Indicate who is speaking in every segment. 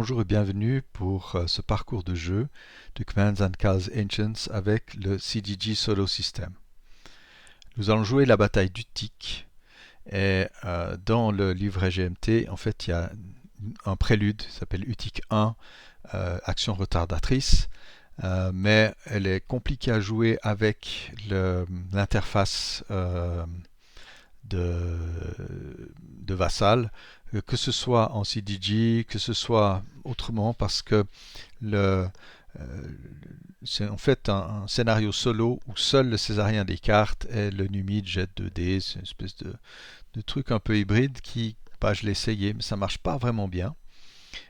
Speaker 1: Bonjour et bienvenue pour ce parcours de jeu de Commands and Cars Ancients avec le CGG Solo System. Nous allons jouer la bataille d'Utique et dans le livret GMT, en fait, il y a un prélude qui s'appelle Utique 1, action retardatrice, mais elle est compliquée à jouer avec l'interface de Vassal, que ce soit en CDG, que ce soit autrement, parce que le, euh, c'est en fait un scénario solo où seul le césarien des cartes et le numide jette 2 dés. C'est une espèce de truc un peu hybride qui, bah, je l'ai essayé, mais ça marche pas vraiment bien.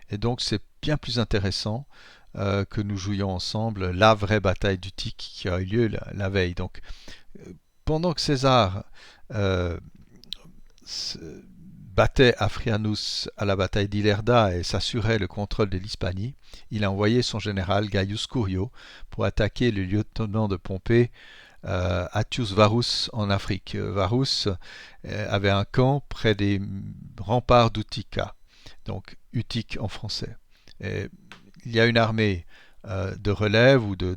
Speaker 1: Et donc c'est bien plus intéressant que nous jouions ensemble la vraie bataille du tic qui a eu lieu la veille. Donc pendant que César euh, battait Afrianus à la bataille d'Ilerda et s'assurait le contrôle de l'Hispanie, il a envoyé son général Gaius Curio pour attaquer le lieutenant de Pompée Attius Varus en Afrique. Varus avait un camp près des remparts d'Utica, donc Utique en français. Et il y a une armée de relève ou de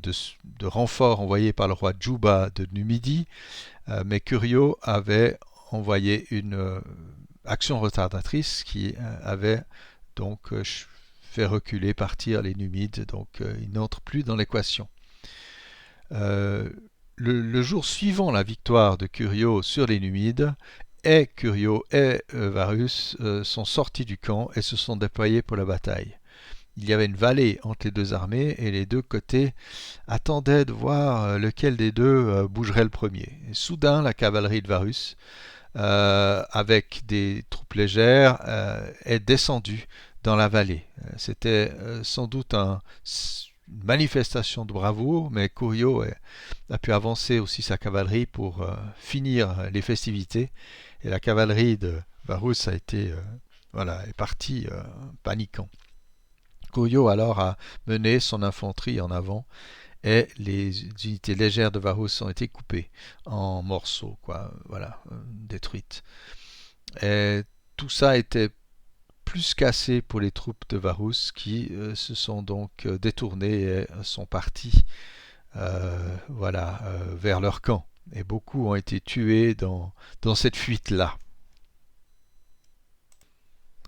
Speaker 1: renfort envoyée par le roi Juba de Numidie, mais Curio avait envoyé une action retardatrice qui avait donc fait reculer, partir les Numides, donc ils n'entrent plus dans l'équation. Le jour suivant la victoire de Curio sur les Numides, Curio et Varus sont sortis du camp et se sont déployés pour la bataille. Il y avait une vallée entre les deux armées et les deux côtés attendaient de voir lequel des deux bougerait le premier. Et soudain, la cavalerie de Varus, avec des troupes légères, est descendue dans la vallée. C'était sans doute une manifestation de bravoure, mais Curio a pu avancer aussi sa cavalerie pour finir les festivités. Et la cavalerie de Varus est partie paniquant. Curio alors a mené son infanterie en avant et les unités légères de Varus ont été coupées en morceaux, détruites. Et tout ça était plus qu'assez pour les troupes de Varus qui se sont donc détournées et sont partis vers leur camp. Et beaucoup ont été tués dans cette fuite-là.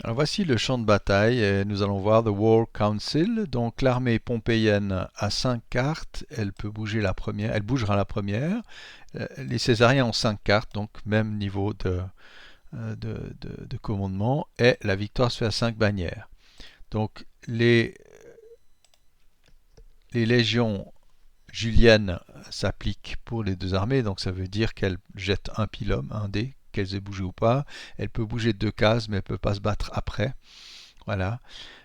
Speaker 1: Alors voici le champ de bataille et nous allons voir The War Council. Donc l'armée pompéienne a 5 cartes, elle peut bouger la première, elle bougera la première. Les Césariens ont 5 cartes, donc même niveau de commandement, et la victoire se fait à 5 bannières. Donc les légions juliennes s'appliquent pour les deux armées, donc ça veut dire qu'elles jettent un pilum, un dé, qu'elles aient bougé ou pas. Elle peut bouger 2 cases, mais elle ne peut pas se battre après. Voilà.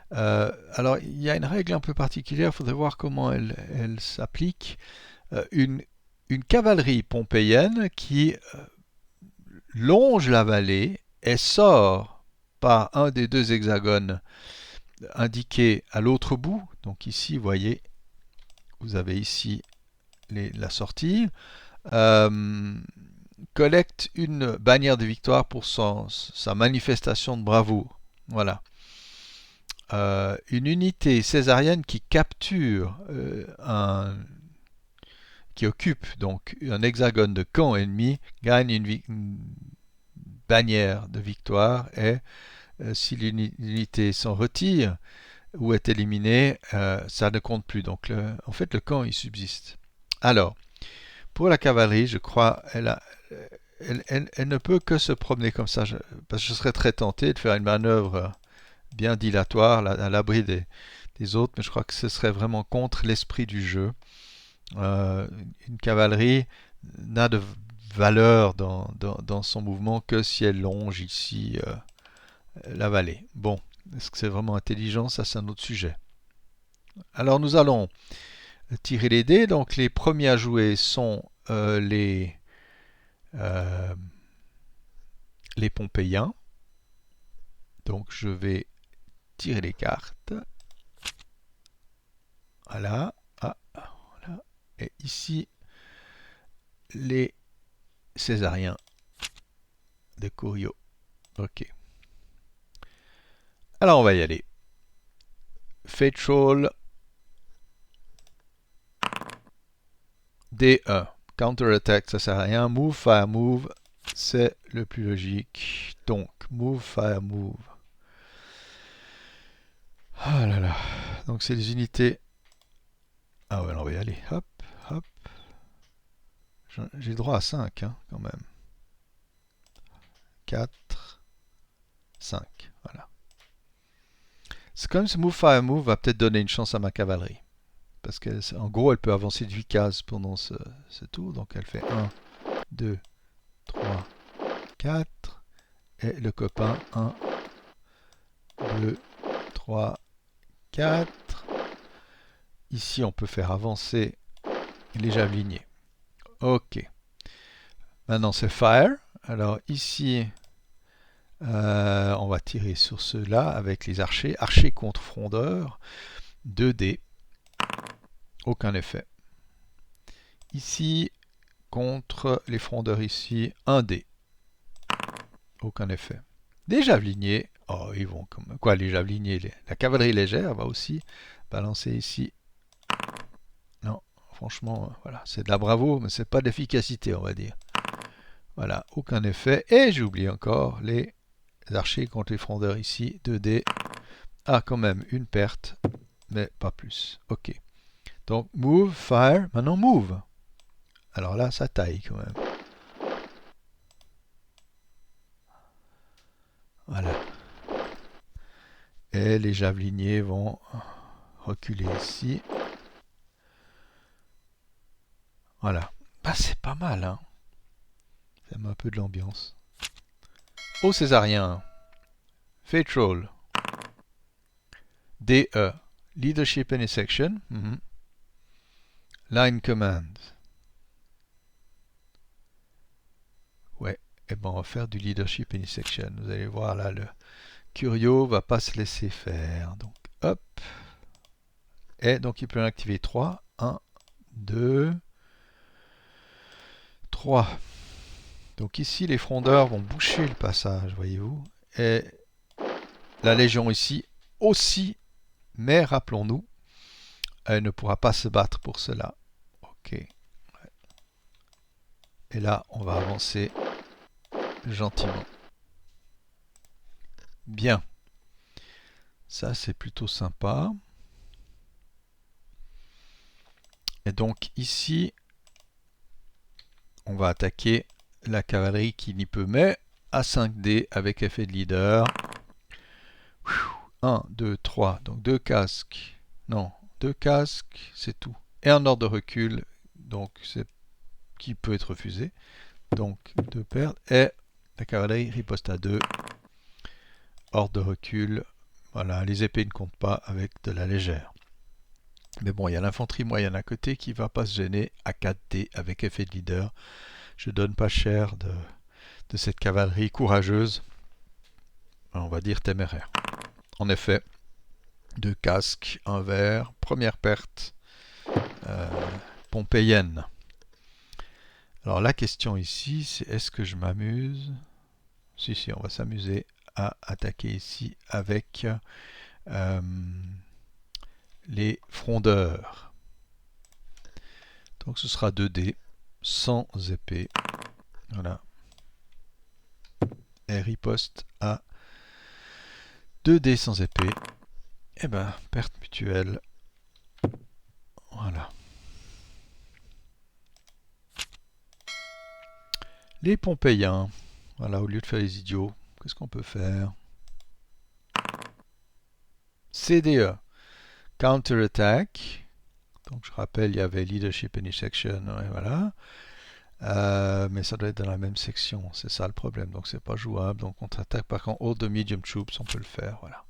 Speaker 1: Alors, il y a une règle un peu particulière, il faudrait voir comment elle s'applique. Une cavalerie pompéienne qui longe la vallée et sort par un des 2 hexagones indiqués à l'autre bout. Donc ici, vous voyez, vous avez ici la sortie. Collecte une bannière de victoire pour sa manifestation de bravoure. Voilà. Une unité césarienne qui capture qui occupe donc un hexagone de camp ennemi gagne une bannière de victoire et si l'unité s'en retire ou est éliminée, ça ne compte plus. Donc en fait le camp il subsiste. Alors pour la cavalerie, je crois, elle ne peut que se promener comme ça, parce que je serais très tenté de faire une manœuvre bien dilatoire à l'abri des autres, mais je crois que ce serait vraiment contre l'esprit du jeu. Une cavalerie n'a de valeur dans son mouvement que si elle longe ici la vallée. Bon, est-ce que c'est vraiment intelligent? Ça, c'est un autre sujet. Alors, nous allons tirer les dés. Donc, les premiers à jouer sont les Pompéiens. Donc, je vais tirer les cartes. Voilà. Ah, voilà. Et ici, les Césariens de Curio. Ok. Alors, on va y aller. Fatal D1. Counter-attack, ça sert à rien. Move, fire, move, c'est le plus logique. Donc, move, fire, move. Ah là là. Donc, c'est les unités. Ah ouais, on va y aller. Hop, hop. J'ai droit à 5, hein, quand même. 4, 5. Voilà. C'est comme ce move, fire, move va peut-être donner une chance à ma cavalerie. Parce qu'en gros, elle peut avancer de 8 cases pendant ce tour. Donc, elle fait 1, 2, 3, 4. Et le copain, 1, 2, 3, 4. Ici, on peut faire avancer les javeliniers. Ok. Maintenant, c'est fire. Alors ici, on va tirer sur ceux-là avec les archers. Archers contre frondeurs. 2 dés. Aucun effet. Ici, contre les frondeurs ici, 1 dé. Aucun effet. Les javeliniers, oh, ils vont comme quoi les javeliniers, la cavalerie légère va aussi balancer ici. Non, franchement, voilà, c'est de la bravo, mais c'est pas d'efficacité, on va dire. Voilà, aucun effet. Et j'ai oublié encore les archers contre les frondeurs ici, 2 dés. Ah, quand même, une perte, mais pas plus. Ok. Donc, move, fire, maintenant move. Alors là, ça taille quand même. Voilà. Et les javeliniers vont reculer ici. Voilà. Bah, c'est pas mal, hein. Ça met un peu de l'ambiance. Au césarien. Fatal. DE. Leadership and section. Line command. Ouais. Et ben on va faire du leadership and section. Vous allez voir là, le Curio va pas se laisser faire. Donc, hop. Et donc, il peut en activer 3. 1, 2, 3. Donc ici, les frondeurs vont boucher le passage, voyez-vous. Et la Légion ici aussi, mais rappelons-nous, elle ne pourra pas se battre pour cela. Ok. Et là, on va avancer gentiment. Bien. Ça, c'est plutôt sympa. Et donc ici, on va attaquer la cavalerie qui n'y peut, mais à 5D avec effet de leader. 1, 2, 3. Donc 2 casques. Non, 2 casques, c'est tout. Et un ordre de recul, donc c'est qui peut être refusé. Donc 2 pertes. Et la cavalerie riposte à 2. Ordre de recul. Voilà, les épées ne comptent pas avec de la légère. Mais bon, il y a l'infanterie moyenne à côté qui ne va pas se gêner à 4D avec effet de leader. Je donne pas cher de cette cavalerie courageuse. On va dire téméraire. En effet, 2 casques, 1 vert, première perte pompéienne. Alors la question ici, c'est est-ce que je m'amuse? Si, on va s'amuser à attaquer ici avec les frondeurs. Donc ce sera 2 dés sans épée. Voilà. Et riposte à 2 dés sans épée. Et ben, perte mutuelle. Voilà. Les Pompéiens. Voilà, au lieu de faire les idiots, qu'est-ce qu'on peut faire? CDE. Counter-attack. Donc je rappelle, il y avait Leadership and Section. Ouais, voilà. Mais ça doit être dans la même section, c'est ça le problème, donc c'est pas jouable. Donc on attaque par contre Order Medium Troops, on peut le faire, voilà.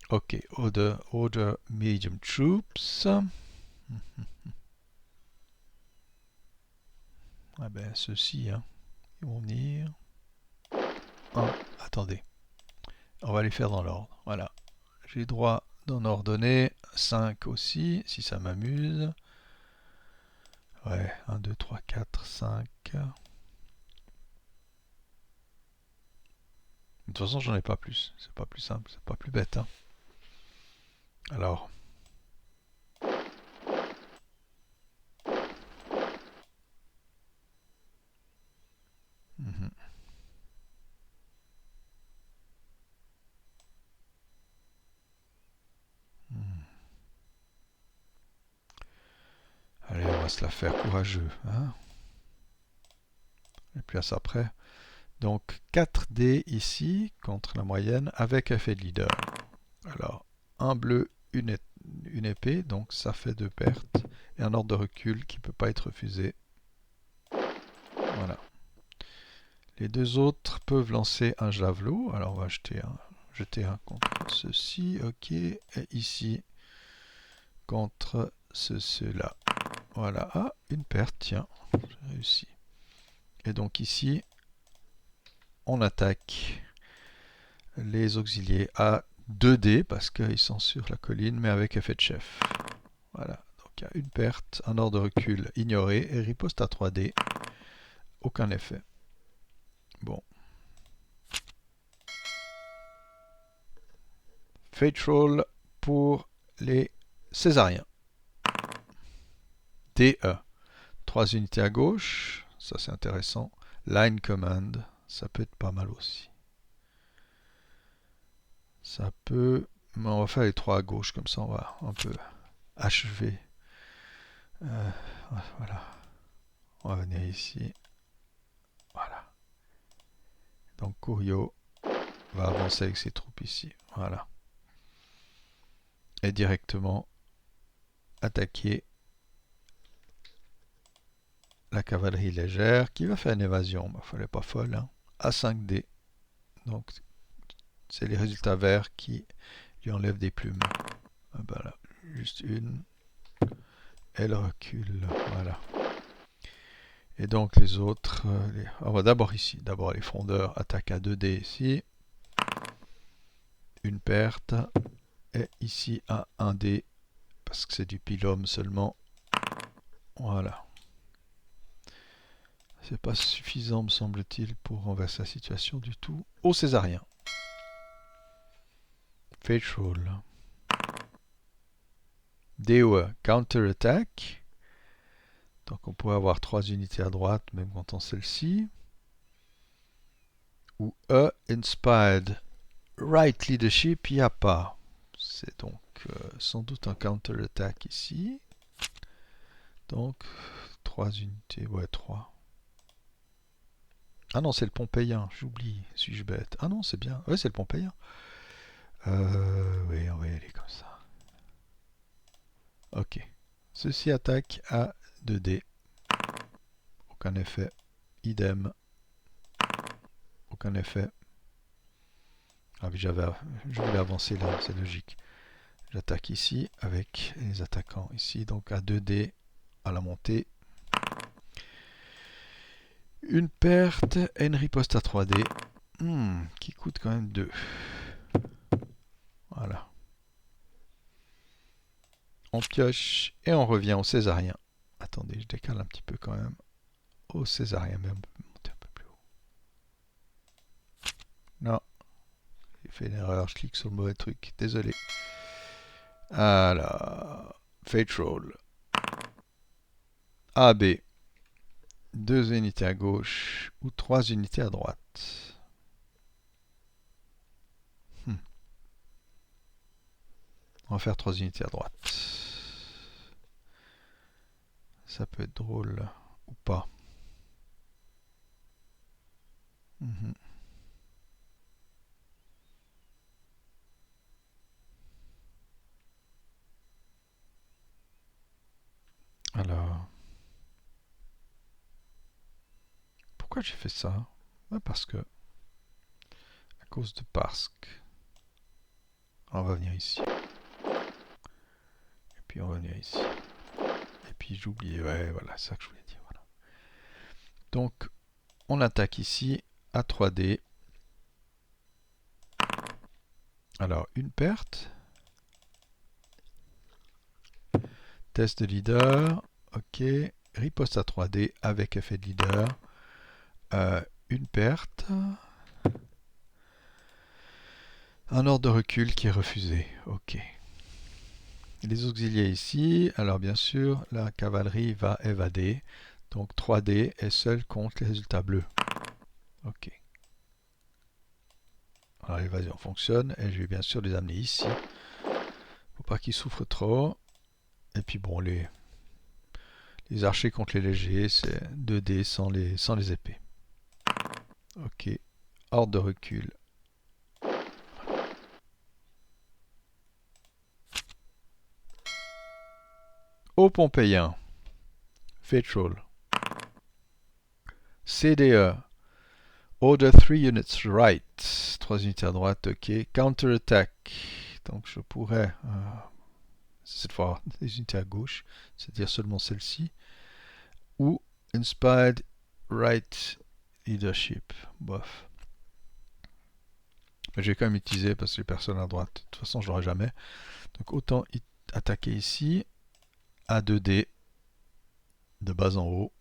Speaker 1: Ok, Order Medium Troops. Ah ben ceux-ci, hein, ils vont venir. Attendez, on va les faire dans l'ordre, voilà. J'ai droit d'en ordonner 5 aussi, si ça m'amuse. Ouais, 1, 2, 3, 4, 5. De toute façon, j'en ai pas plus. C'est pas plus simple, c'est pas plus bête. Hein. Alors, mhm. Hmm. Allez, on va se la faire courageux, hein. Et puis à ça après. Donc 4D ici contre la moyenne avec effet de leader. Alors, un bleu, une épée, donc ça fait 2 pertes. Et un ordre de recul qui ne peut pas être refusé. Voilà. Les deux autres peuvent lancer un javelot. Alors on va jeter un contre ceci, ok. Et ici, contre ceux-là. Voilà, ah, une perte, tiens, j'ai réussi. Et donc ici, on attaque les auxiliés à 2D parce qu'ils sont sur la colline, mais avec effet de chef. Voilà, donc il y a une perte, un ordre de recul ignoré et riposte à 3D. Aucun effet. Bon. Fate Roll pour les césariens. DE. 3 unités à gauche, ça c'est intéressant. Line Command, ça peut être pas mal aussi. Ça peut... Mais on va faire les 3 à gauche, comme ça on va un peu achever. Voilà. On va venir ici. Voilà. Donc Kurio va avancer avec ses troupes ici. Voilà. Et directement attaquer la cavalerie légère qui va faire une évasion. Il ne fallait pas folle, hein. À 5D. Donc c'est les résultats verts qui lui enlèvent des plumes. Ah ben là, juste une. Elle recule. Voilà. Et donc les autres, on va d'abord ici. D'abord les frondeurs attaquent à 2D ici. Une perte. Et ici à 1D. Parce que c'est du pylôme seulement. Voilà. C'est pas suffisant, me semble-t-il, pour renverser la situation du tout. Au césarien. Fate Roll. DOE, Counter Attack. Donc on pourrait avoir 3 unités à droite, même quand on celle-ci. Ou E, Inspired Right Leadership, il n'y a pas. C'est donc sans doute un Counter Attack ici. Donc 3 unités, ouais 3. Ah non, c'est le Pompéien, j'oublie, suis-je bête. Ah non, c'est bien, ouais c'est le Pompéien. Oui, on va y aller comme ça. Ok. Ceci attaque à 2D. Aucun effet. Idem. Aucun effet. Ah oui, je voulais avancer là, c'est logique. J'attaque ici avec les attaquants ici, donc à 2D à la montée. Une perte et une riposte à 3D. Qui coûte quand même 2. Voilà. On pioche et on revient au césarien. Attendez, je décale un petit peu quand même. Au césarien, mais on peut monter un peu plus haut. Non, j'ai fait une erreur, je clique sur le mauvais truc. Désolé. Alors, Fate Roll. AB. 2 unités à gauche ou 3 unités à droite. On va faire 3 unités à droite. Ça peut être drôle ou pas. Mhm. Alors, pourquoi j'ai fait ça? Parce que, à cause de Parsk. On va venir ici. Et puis on va venir ici. Et puis j'oubliais, ouais, voilà, c'est ça que je voulais dire. Voilà. Donc, on attaque ici à 3D. Alors, une perte. Test de leader. Ok. Riposte à 3D avec effet de leader. Une perte. Un ordre de recul qui est refusé. Ok. Les auxiliaires ici, alors bien sûr, la cavalerie va évader. Donc 3D est seul contre les résultats bleus. Ok. Alors l'évasion fonctionne et je vais bien sûr les amener ici. Faut pas qu'ils souffrent trop. Et puis bon, les archers contre les légers, c'est 2D sans les épées. Ok. Ordre de recul. Aux Pompéiens. Fatal. CDE. Order 3 units right. 3 unités à droite, ok. Counter-attack. Donc je pourrais, cette fois, des unités à gauche, c'est-à-dire seulement celle-ci. Ou Inspired Right Leadership. Bof. Mais j'ai quand même utilisé parce que les personnes à droite, de toute façon, je l'aurai jamais. Donc autant attaquer ici à 2D de bas en haut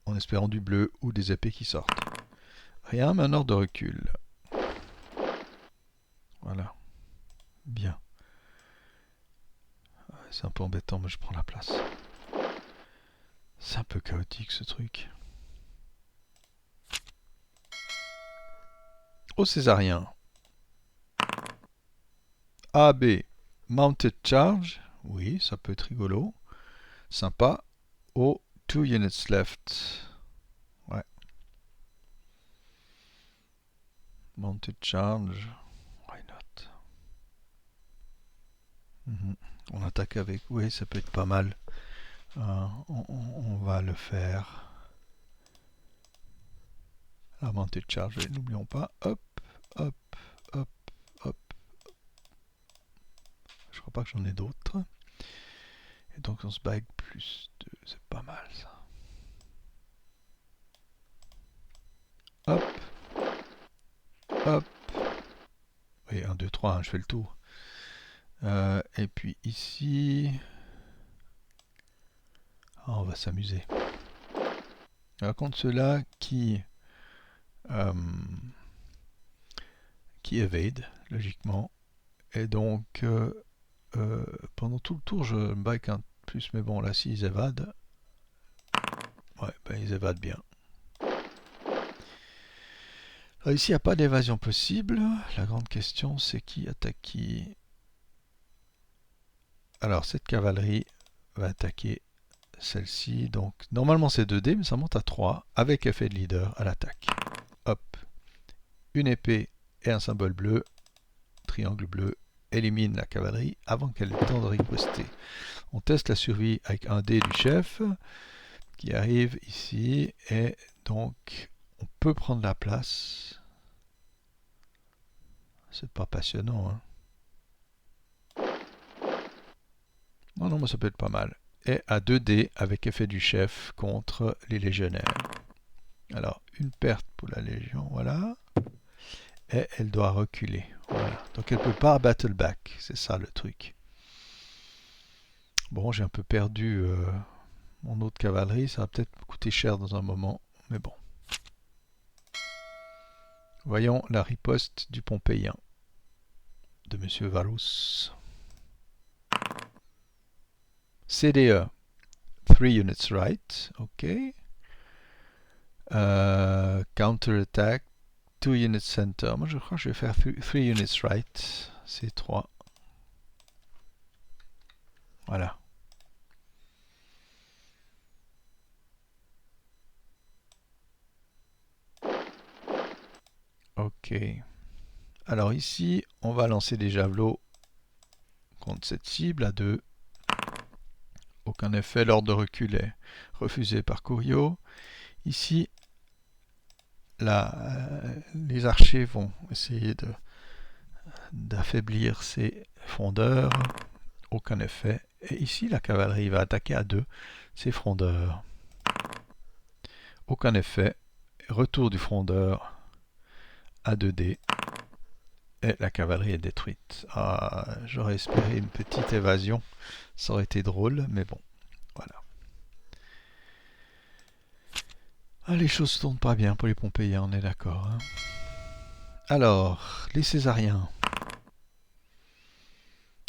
Speaker 1: en espérant du bleu ou des épées qui sortent. Rien, mais un ordre de recul. Voilà. Bien. C'est un peu embêtant, mais je prends la place. C'est un peu chaotique ce truc. Au césarien. AB. Mounted charge. Oui, ça peut être rigolo. Sympa. Au 2 units left. Ouais. Mounted charge. Why not? On attaque avec. Oui, ça peut être pas mal. On va le faire. La montée de charge, n'oublions pas. Hop, hop, hop, hop. Je crois pas que j'en ai d'autres. Et donc on se bague plus 2, c'est pas mal ça. Hop, hop. Oui, 1, 2, 3, je fais le tour. Et puis ici... Ah, on va s'amuser. Alors contre ceux-là qui evade, logiquement. Et donc, pendant tout le tour, je me bague un plus, mais bon, là, s'ils évadent, ouais, ben ils évadent bien. Alors ici, il n'y a pas d'évasion possible. La grande question, c'est qui attaque qui? Alors, cette cavalerie va attaquer celle-ci. Donc, normalement, c'est 2D, mais ça monte à 3, avec effet de leader à l'attaque. Hop. Une épée et un symbole bleu, triangle bleu, élimine la cavalerie avant qu'elle ait le temps de riposter. On teste la survie avec un dé du chef qui arrive ici et donc on peut prendre la place. C'est pas passionnant, hein. Non, mais ça peut être pas mal. Et à 2 dés avec effet du chef contre les légionnaires. Alors, une perte pour la légion, voilà. Et elle doit reculer. Voilà. Donc elle peut pas battle back, c'est ça le truc. Bon, j'ai un peu perdu mon autre cavalerie, ça va peut-être me coûter cher dans un moment, mais bon. Voyons la riposte du Pompéien de Monsieur Varus. CDE, 3 units right, ok. Counter-attack, 2 units center. Moi je crois que je vais faire 3 units right, c'est 3. Voilà. Ok. Alors ici, on va lancer des javelots contre cette cible à 2. Aucun effet, l'ordre de recul est refusé par Curio. Ici, les archers vont essayer d'affaiblir ces frondeurs. Aucun effet. Et ici, la cavalerie va attaquer à 2 ces frondeurs. Aucun effet. Retour du frondeur à 2D. Et la cavalerie est détruite. Ah, j'aurais espéré une petite évasion. Ça aurait été drôle, mais bon. Voilà. Ah, les choses ne tournent pas bien pour les Pompéiens, on est d'accord. Hein. Alors, les Césariens.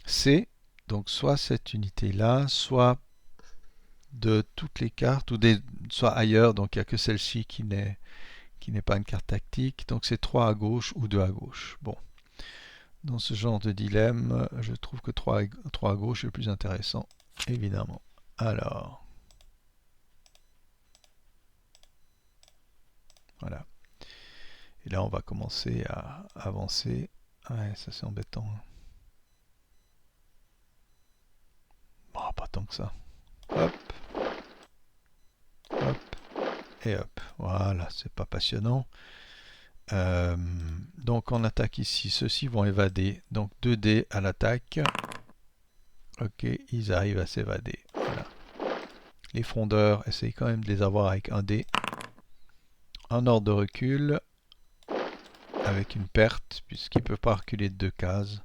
Speaker 1: C, donc soit cette unité-là, soit de toutes les cartes, ou soit ailleurs, donc il n'y a que celle-ci qui n'est pas une carte tactique, donc c'est 3 à gauche ou 2 à gauche. Bon, dans ce genre de dilemme, je trouve que 3 à gauche est le plus intéressant, évidemment. Alors, voilà. Et là, on va commencer à avancer. Ouais, ça c'est embêtant. Bon, pas tant que ça. Hop, hop, et hop. Voilà, c'est pas passionnant. Donc on attaque ici. Ceux-ci vont évader. Donc 2 dés à l'attaque. Ok, ils arrivent à s'évader. Voilà. Les frondeurs, essayent quand même de les avoir avec un dé. Un ordre de recul. Avec une perte, puisqu'ils ne peuvent pas reculer de 2 cases.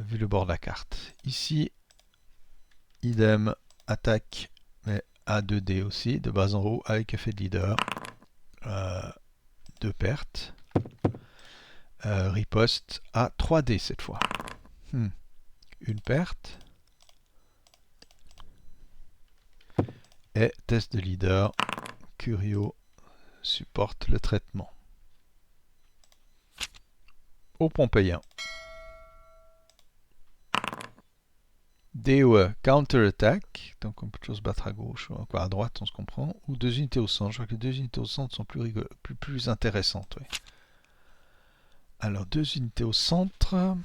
Speaker 1: Vu le bord de la carte. Ici, idem, attaque, mais à 2 dés aussi, de bas en haut, avec effet de leader. 2 pertes. Riposte à 3 dés cette fois. Une perte. Et test de leader. Curio supporte le traitement. Au Pompéien. DOE, counter-attack, donc on peut toujours se battre à gauche, ou à droite, on se comprend, ou 2 unités au centre. Je crois que les 2 unités au centre sont plus intéressantes. Oui. Alors, 2 unités au centre.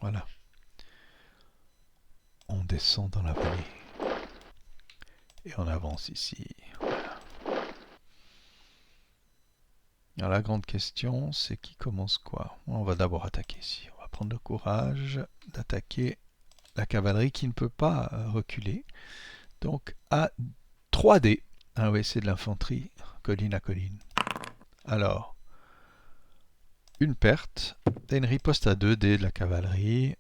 Speaker 1: Voilà. On descend dans la vallée. Et on avance ici. Voilà. Alors la grande question, c'est qui commence quoi? On va d'abord attaquer ici. On va prendre le courage d'attaquer la cavalerie qui ne peut pas reculer. Donc à 3D. Ah oui, c'est de l'infanterie, colline à colline. Alors, une perte. T'as une riposte à 2D de la cavalerie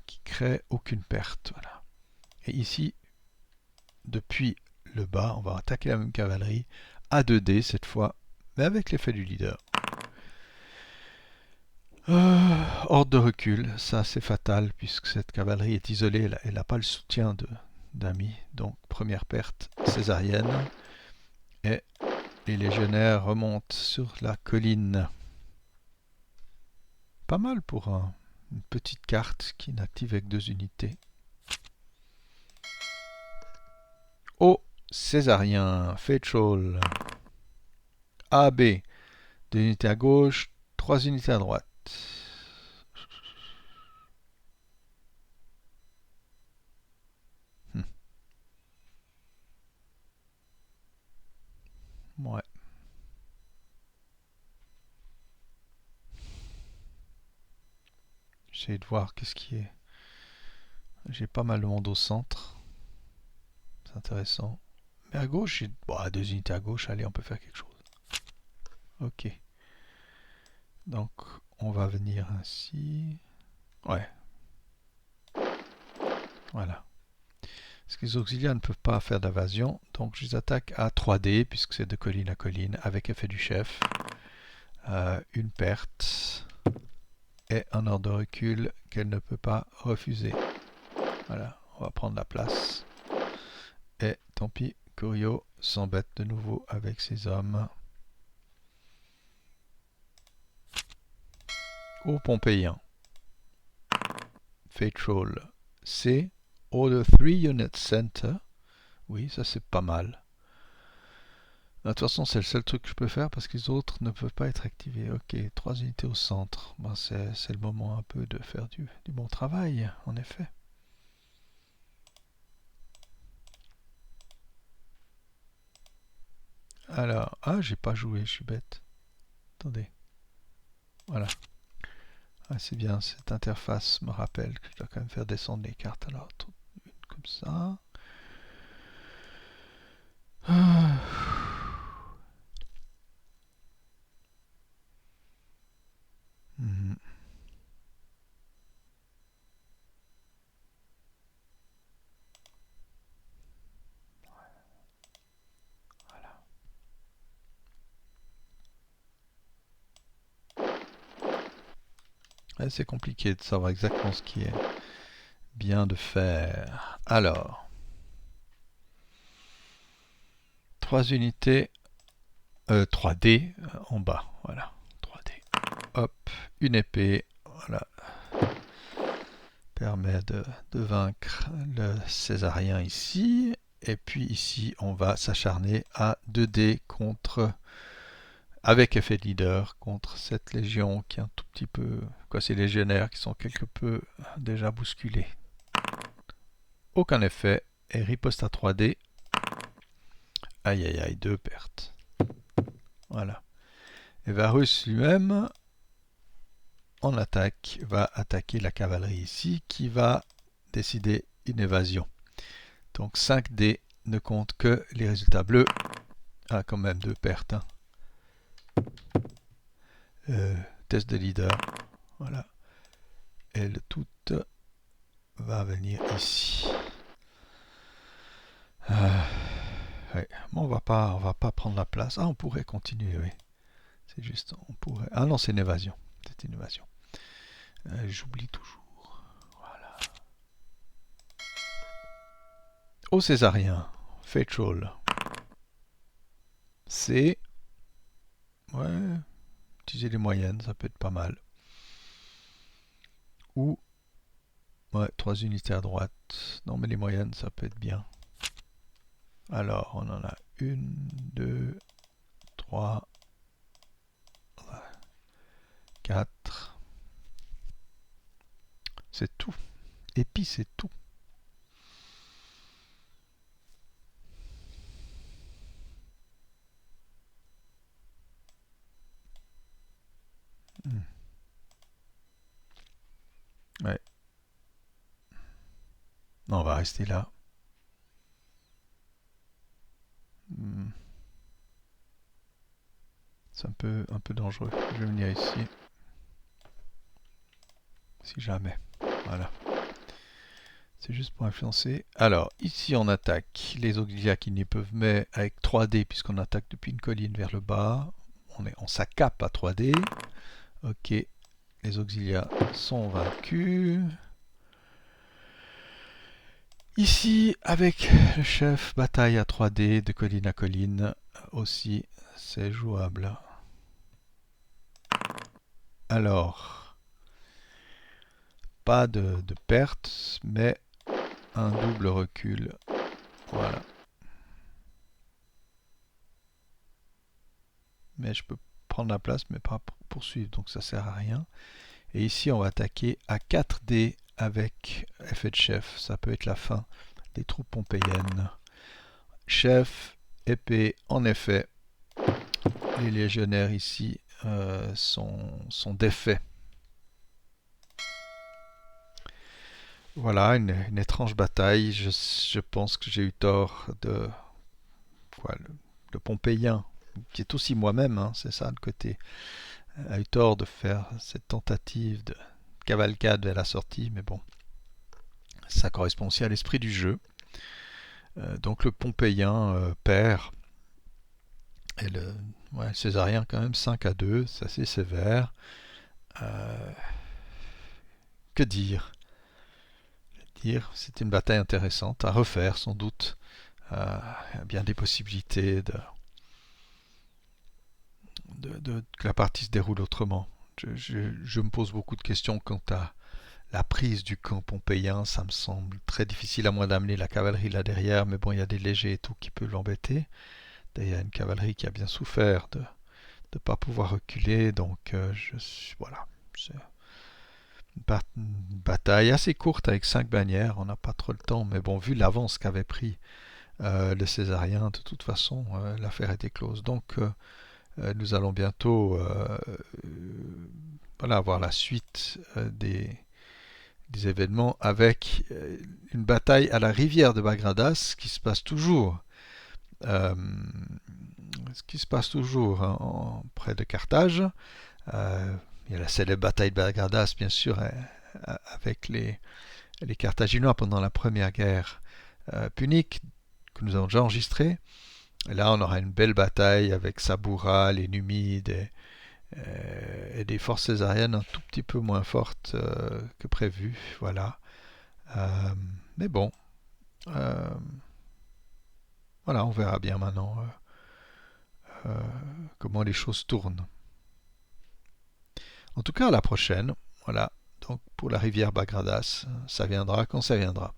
Speaker 1: qui crée aucune perte. Voilà. Et ici, depuis le bas, on va attaquer la même cavalerie à 2D cette fois, mais avec l'effet du leader. Ordre de recul, ça c'est fatal puisque cette cavalerie est isolée, elle n'a pas le soutien d'amis. Donc première perte césarienne. Et les légionnaires remontent sur la colline. Pas mal pour une petite carte qui n'active avec 2 unités. Au césarien, Fatal. AB, 2 unités à gauche, 3 unités à droite. Ouais. J'essaie de voir qu'est-ce qui est. J'ai pas mal de monde au centre. C'est intéressant. Mais à gauche, j'ai 2 unités à gauche. Allez, on peut faire quelque chose. Ok. Donc, on va venir ainsi. Ouais. Voilà. Parce que les auxiliaires ne peuvent pas faire d'invasion. Donc, je les attaque à 3D, puisque c'est de colline à colline, avec effet du chef. Une perte. Et un ordre de recul qu'elle ne peut pas refuser. Voilà. On va prendre la place. Et tant pis, Curio s'embête de nouveau avec ses hommes. Au Pompéien. Fatal C. Order 3 Unit Center. Oui, ça c'est pas mal. De toute façon, c'est le seul truc que je peux faire parce que les autres ne peuvent pas être activés. Ok, 3 unités au centre. Ben, c'est le moment un peu de faire du bon travail, en effet. Alors, j'ai pas joué, je suis bête. Attendez. Voilà. C'est bien, cette interface me rappelle que je dois quand même faire descendre les cartes. Alors, une comme ça. Ouais, c'est compliqué de savoir exactement ce qui est bien de faire. Alors, 3 unités, 3D en bas, voilà, 3D. Hop, une épée, voilà, permet de vaincre le césarien ici. Et puis ici, on va s'acharner à 2D contre, avec effet de leader, contre cette légion qui est un tout petit peu, quoi, ces légionnaires qui sont quelque peu déjà bousculés. Aucun effet, et riposte à 3D. Aïe aïe aïe, 2 pertes. Voilà. Et Varus lui-même, en attaque, va attaquer la cavalerie ici, qui va décider une évasion. Donc 5D ne compte que les résultats bleus. Ah, quand même 2 pertes. Hein. Test de leader. Voilà. Et le tout va venir ici. Ouais. Bon, on va pas prendre la place. Ah, on pourrait continuer, oui. C'est juste, on pourrait. Ah non, c'est une évasion. C'est une évasion. J'oublie toujours. Voilà. Au césarien, Fatal. C'est. Ouais. Utiliser les moyennes, ça peut être pas mal. Ou. Ouais, 3 unités à droite. Non, mais les moyennes, ça peut être bien. Alors, on en a 1, 2, 3, 4. C'est tout. Et puis, c'est tout. Ouais. Non, on va rester là. C'est un peu dangereux. Je vais venir ici. Si jamais. Voilà. C'est juste pour influencer. Alors, ici on attaque les auxiliaires qui n'y peuvent mais avec 3D puisqu'on attaque depuis une colline vers le bas. On s'accape à 3D. Ok. Les auxiliaires sont vaincus. Ici, avec le chef, bataille à 3D de colline à colline. Aussi, c'est jouable. Alors, pas de perte, mais un double recul. Voilà. Mais je peux prendre la place, mais pas poursuivre, donc ça sert à rien. Et ici, on va attaquer à 4D avec effet de chef. Ça peut être la fin des troupes pompéiennes. Chef, épée, en effet. Les légionnaires ici sont défaits. Voilà, une étrange bataille. Je pense que j'ai eu tort de... Quoi, le Pompéien, qui est aussi moi-même, hein, c'est ça le côté, a eu tort de faire cette tentative de cavalcade vers la sortie, mais bon, ça correspond aussi à l'esprit du jeu. Donc le Pompéien perd, et le Césarien quand même 5-2, c'est assez sévère. Euh, que dire C'est une bataille intéressante à refaire sans doute. Il y a bien des possibilités que la partie se déroule autrement. Je me pose beaucoup de questions quant à la prise du camp pompéien. Ça me semble très difficile à moins d'amener la cavalerie là derrière, mais bon, il y a des légers et tout qui peuvent l'embêter. D'ailleurs, il y a une cavalerie qui a bien souffert de ne pas pouvoir reculer, donc voilà. C'est une bataille assez courte avec 5 bannières, on n'a pas trop le temps, mais bon, vu l'avance qu'avait pris le Césarien, de toute façon, l'affaire était close. Donc, nous allons bientôt voilà, avoir la suite des événements avec une bataille à la rivière de Bagradas qui se passe toujours. Euh, ce qui se passe toujours hein, près de Carthage. Il y a la célèbre bataille de Bagradas, bien sûr, avec les Carthaginois pendant la première guerre punique, que nous avons déjà enregistrée. Et là, on aura une belle bataille avec Saboura, les Numides et des forces césariennes un tout petit peu moins fortes que prévu. Voilà. Mais bon, euh, voilà, on verra bien maintenant comment les choses tournent. En tout cas, à la prochaine. Voilà. Donc pour la rivière Bagradas, ça viendra quand ça viendra.